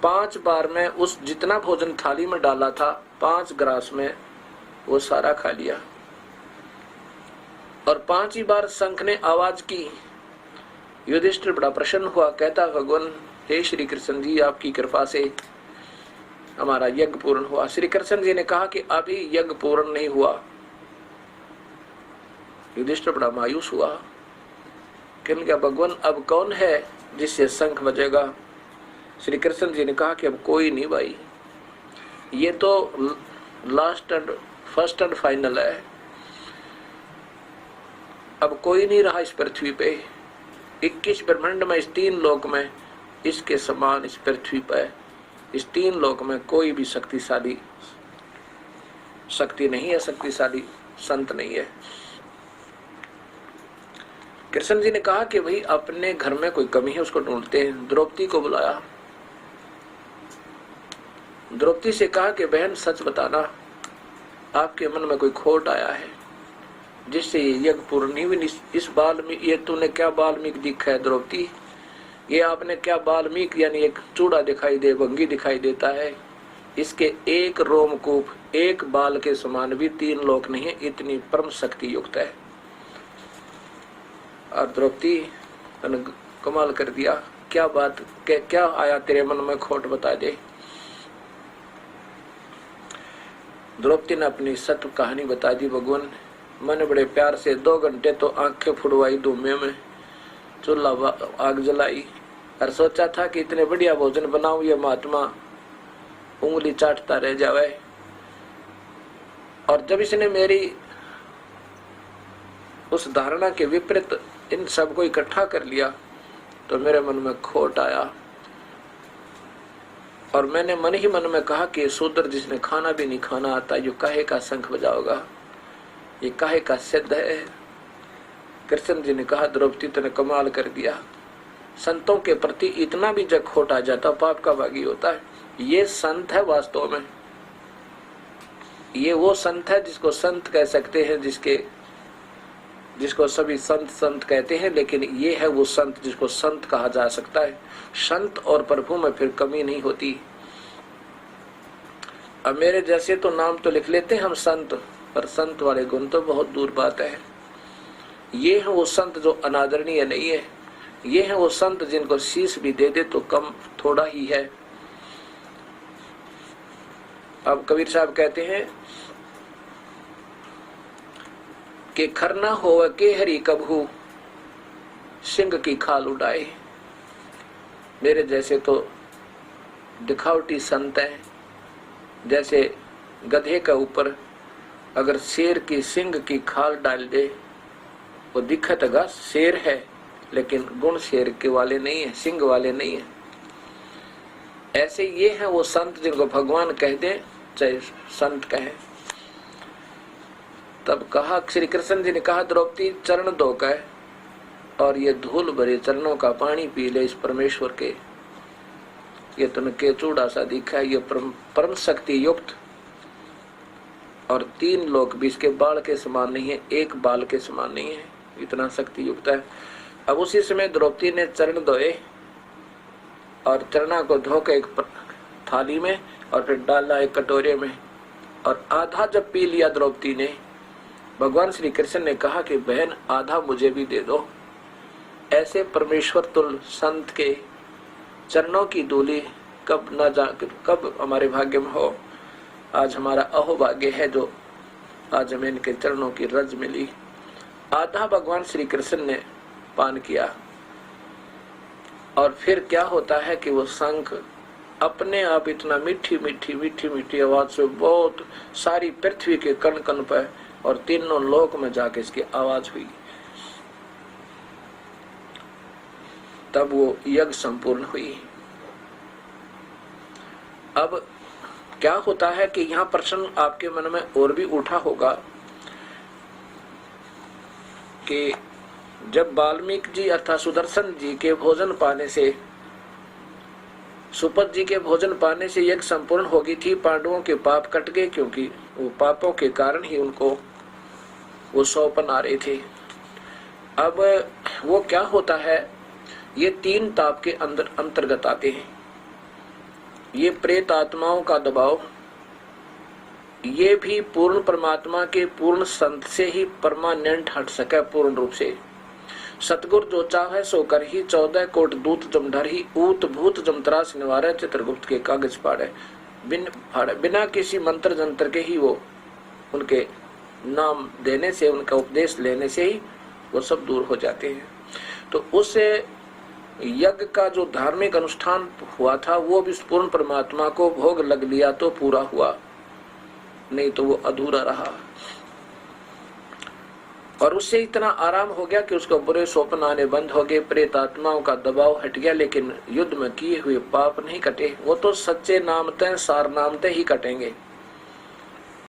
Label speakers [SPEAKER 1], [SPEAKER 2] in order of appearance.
[SPEAKER 1] 5 बार में उस जितना भोजन थाली में डाला था 5 ग्रास में वो सारा खा लिया। और 5 ही बार शंख ने आवाज की। युधिष्ठिर बड़ा प्रसन्न हुआ, कहता भगवान हे श्री कृष्ण जी, आपकी कृपा से हमारा यज्ञ पूर्ण हुआ। श्री कृष्ण जी ने कहा कि अभी यज्ञ पूर्ण नहीं हुआ। युधिष्ठिर बड़ा मायूस हुआ, कहने लगा भगवान अब कौन है जिससे शंख बजेगा। श्री कृष्ण जी ने कहा कि अब कोई नहीं भाई, ये तो last and first and final है। अब कोई नहीं रहा इस पृथ्वी पे, 21 ब्रह्मांड में, इस 3 लोक में इसके समान इस पृथ्वी पर, इस 3 लोक में कोई भी शक्तिशाली शक्ति नहीं है, शक्तिशाली संत नहीं है। कृष्ण जी ने कहा कि भाई अपने घर में कोई कमी है उसको ढूंढते हैं। द्रौपदी को बुलाया, द्रौपदी से कहा कि बहन सच बताना, आपके मन में कोई खोट आया है जिससे ये यज्ञ पूर्ण नहीं हुई। इस वाल्मीकि, ये तूने क्या वाल्मीकि दिखा है द्रौपदी, ये आपने क्या वाल्मीकि यानी एक चूड़ा दिखाई दे, भंगी दिखाई देता है। इसके एक रोमकूप, एक बाल के समान भी 3 लोक नहीं है, इतनी परम शक्ति युक्त है। और द्रौपदी ने कमाल कर दिया, क्या बात, क्या आया तेरे मन में खोट, बता दे। द्रौपदी ने अपनी सत्य कहानी बता दी। भगवान मैंने बड़े प्यार से 2 घंटे तो आंखें फुड़वाई, धुएं में चूल्हा आग जलाई और सोचा था कि इतने बढ़िया भोजन बनाऊं ये महात्मा उंगली चाटता रह जावे। और जब इसने मेरी उस धारणा के विपरीत इन सबको इकट्ठा कर लिया तो मेरे मन में खोट आया और मैंने मन ही मन में कहा कि शूद्र जिसने खाना भी नहीं खाना आता, ये काहे का शंख बजाओगा, ये काहे का सिद्ध है। कृष्ण जी ने कहा द्रौपदी तूने कमाल कर दिया, संतों के प्रति इतना भी जब खोट आ जाता पाप का भागी होता है। ये संत है वास्तव में, ये वो संत है जिसको संत कह सकते हैं, जिसको सभी संत संत कहते हैं, लेकिन ये है वो संत जिसको संत कहा जा सकता है। संत और प्रभु में फिर कमी नहीं होती। अब मेरे जैसे तो नाम तो लिख लेते हैं हम संत, पर संत वाले गुण तो बहुत दूर बात है। ये है वो संत जो अनादरणीय नहीं है, ये है वो संत जिनको शीश भी दे दे तो कम थोड़ा ही है। अब कबीर साहब कहते हैं कि खरना हो के हरि कबहू सिंह की खाल उड़ाए। मेरे जैसे तो दिखावटी संत है, जैसे गधे का ऊपर अगर शेर की सिंह की खाल डाल दे वो दिखतगा शेर है, लेकिन गुण शेर के वाले नहीं है, सिंह वाले नहीं है। ऐसे ये है वो संत जिनको भगवान कह दे चाहे संत कहे। तब कहा श्री कृष्ण जी ने कहा द्रौपदी चरण धोकर और ये धूल भरे चरणों का पानी पी ले इस परमेश्वर के। ये तुमके चूड़ा सा दिखा है, ये परम शक्ति युक्त और 3 लोक भी इसके बाल के समान नहीं है, एक बाल के समान नहीं है, इतना शक्ति युक्त है। अब उसी समय द्रौपदी ने चरण धोए और चरणा को धोकर एक थाली में और फिर डाला एक कटोरे में और आधा जब पी लिया द्रौपदी ने, भगवान श्री कृष्ण ने कहा कि बहन आधा मुझे भी दे दो। ऐसे परमेश्वर तुल्य संत के चरणों की धूली कब हमारे भाग्य में हो। आज हमारा अहोभाग्य है जो आज हमें इनके चरणों की रज मिली। आधा भगवान श्री कृष्ण ने पान किया और फिर क्या होता है कि वो शंख अपने आप इतना मीठी मीठी मीठी मीठी आवाज से बहुत सारी पृथ्वी के कण कण पर और 3 लोक में जाके इसकी आवाज हुई। तब वो यज्ञ संपूर्ण हुई। अब क्या होता है कि यहाँ प्रश्न आपके मन में और भी उठा होगा कि जब वाल्मीकि जी अर्थात सुदर्शन जी के भोजन पाने से, सुपथ जी के भोजन पाने से यज्ञ संपूर्ण हो गई थी, पांडवों के पाप कट गए क्योंकि वो पापों के कारण ही उनको वो सौपन आ रहे थे। अब वो क्या होता है, ये 3 ताप के अंदर अंतर्गत आते हैं। ये प्रेत आत्माओं का दबाव, ये भी पूर्ण परमात्मा के पूर्ण संत से ही परमानेंट हट सके पूर्ण रूप से। सतगुरु जो चाहे सो कर ही, 14 कोट दूत जमधर ही, ऊत भूत जमतरास निवारे, चित्रगुप्त के कागज फाड़े। बिना किसी मंत्र जंत्र के ही वो उनके नाम देने से, उनका उपदेश लेने से ही वो सब दूर हो जाते हैं। तो उस यज्ञ का जो धार्मिक अनुष्ठान हुआ था वो भी पूर्ण परमात्मा को भोग लग लिया तो पूरा हुआ, नहीं तो वो अधूरा रहा। और उससे इतना आराम हो गया कि उसको बुरे स्वप्न आने बंद हो गए, प्रेत आत्माओं का दबाव हट गया। लेकिन युद्ध में किए हुए पाप नहीं कटे, वो तो सच्चे नामते सार नामते ही कटेंगे।